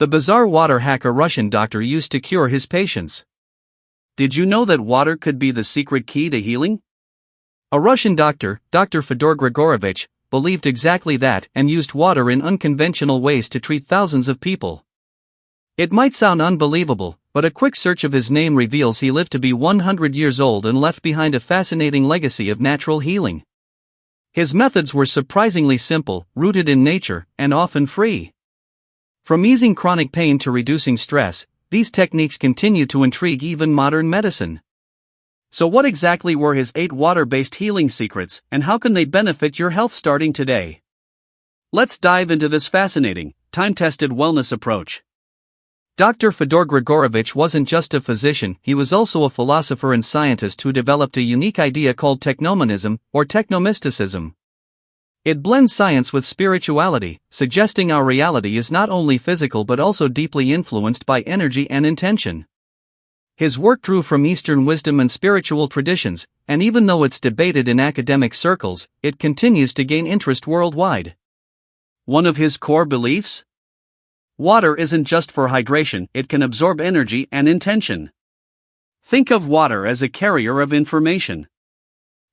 The bizarre water hack a Russian doctor used to cure his patients. Did you know that water could be the secret key to healing? A Russian doctor, Dr. Fedor Grigorovich, believed exactly that and used water in unconventional ways to treat thousands of people. It might sound unbelievable, but a quick search of his name reveals he lived to be 100 years old and left behind a fascinating legacy of natural healing. His methods were surprisingly simple, rooted in nature, and often free. From easing chronic pain to reducing stress, these techniques continue to intrigue even modern medicine. So what exactly were his 8 water-based healing secrets, and how can they benefit your health starting today? Let's dive into this fascinating, time-tested wellness approach. Dr. Fedor Grigorovich wasn't just a physician, he was also a philosopher and scientist who developed a unique idea called technomonism, or technomysticism. It blends science with spirituality, suggesting our reality is not only physical but also deeply influenced by energy and intention. His work drew from Eastern wisdom and spiritual traditions, and even though it's debated in academic circles, it continues to gain interest worldwide. One of his core beliefs? Water isn't just for hydration, it can absorb energy and intention. Think of water as a carrier of information.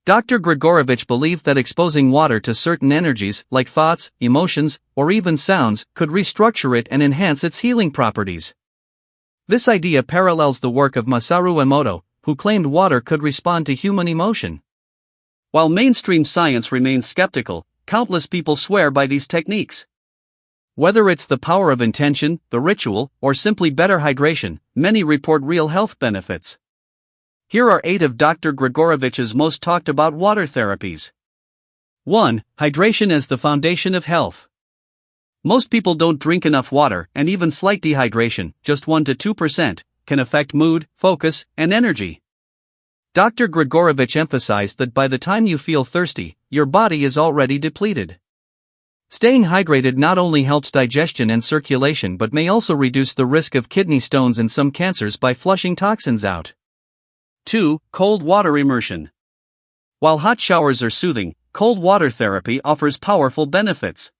Dr. Grigorovich believed that exposing water to certain energies, like thoughts, emotions, or even sounds, could restructure it and enhance its healing properties. This idea parallels the work of Masaru Emoto, who claimed water could respond to human emotion. While mainstream science remains skeptical, countless people swear by these techniques. Whether it's the power of intention, the ritual, or simply better hydration, many report real health benefits. Here are 8 of Dr. Grigorovich's most talked about water therapies. 1. Hydration as the foundation of health. Most people don't drink enough water, and even slight dehydration, just 1 to 2%, can affect mood, focus, and energy. Dr. Grigorovich emphasized that by the time you feel thirsty, your body is already depleted. Staying hydrated not only helps digestion and circulation but may also reduce the risk of kidney stones and some cancers by flushing toxins out. 2. Cold water immersion. While hot showers are soothing, cold water therapy offers powerful benefits.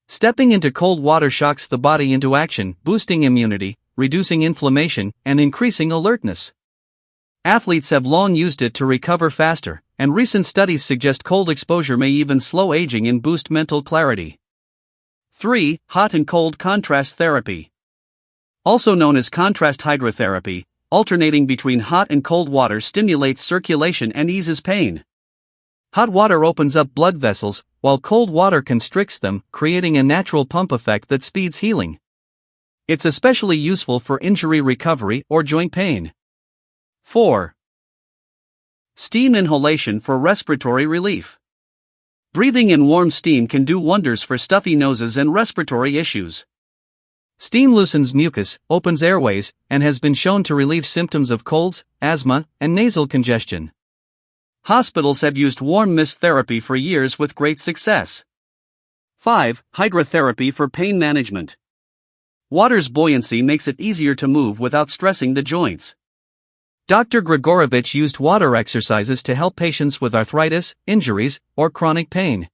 Stepping into cold water shocks the body into action, boosting immunity, reducing inflammation, and increasing alertness. Athletes have long used it to recover faster, and recent studies suggest cold exposure may even slow aging and boost mental clarity. 3. Hot and cold contrast therapy. Also known as contrast hydrotherapy, alternating between hot and cold water stimulates circulation and eases pain. Hot water opens up blood vessels, while cold water constricts them, creating a natural pump effect that speeds healing. It's especially useful for injury recovery or joint pain. 4. Steam inhalation for respiratory relief. Breathing in warm steam can do wonders for stuffy noses and respiratory issues. Steam loosens mucus, opens airways, and has been shown to relieve symptoms of colds, asthma, and nasal congestion. Hospitals have used warm mist therapy for years with great success. 5. Hydrotherapy for pain management. Water's buoyancy makes it easier to move without stressing the joints. Dr. Grigorovich used water exercises to help patients with arthritis, injuries, or chronic pain.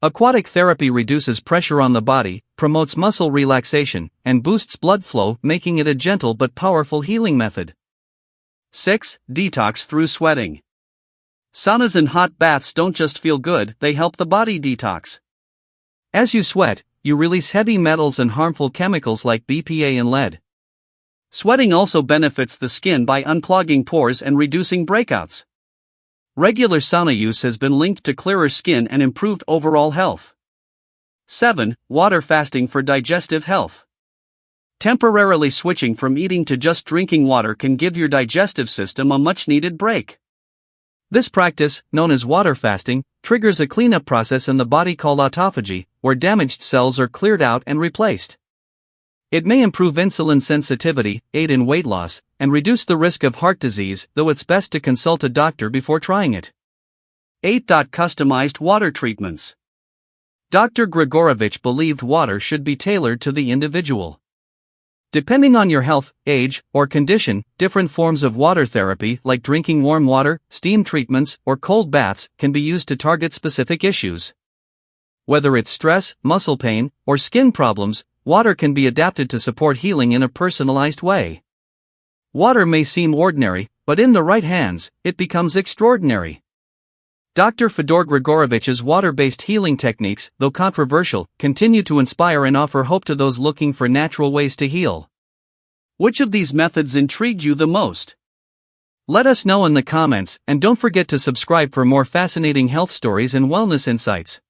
Aquatic therapy reduces pressure on the body, promotes muscle relaxation, and boosts blood flow, making it a gentle but powerful healing method. 6. Detox through sweating. Saunas and hot baths don't just feel good, they help the body detox. As you sweat, you release heavy metals and harmful chemicals like BPA and lead. Sweating also benefits the skin by unclogging pores and reducing breakouts. Regular sauna use has been linked to clearer skin and improved overall health. 7. Water fasting for digestive health. Temporarily switching from eating to just drinking water can give your digestive system a much-needed break. This practice, known as water fasting, triggers a cleanup process in the body called autophagy, where damaged cells are cleared out and replaced. It may improve insulin sensitivity, aid in weight loss, and reduce the risk of heart disease, though it's best to consult a doctor before trying it. 8. Customized water treatments. Dr. Grigorovich believed water should be tailored to the individual. Depending on your health, age, or condition, different forms of water therapy like drinking warm water, steam treatments, or cold baths can be used to target specific issues. Whether it's stress, muscle pain, or skin problems, water can be adapted to support healing in a personalized way. Water may seem ordinary, but in the right hands, it becomes extraordinary. Dr. Fedor Grigorovich's water-based healing techniques, though controversial, continue to inspire and offer hope to those looking for natural ways to heal. Which of these methods intrigued you the most? Let us know in the comments, and don't forget to subscribe for more fascinating health stories and wellness insights.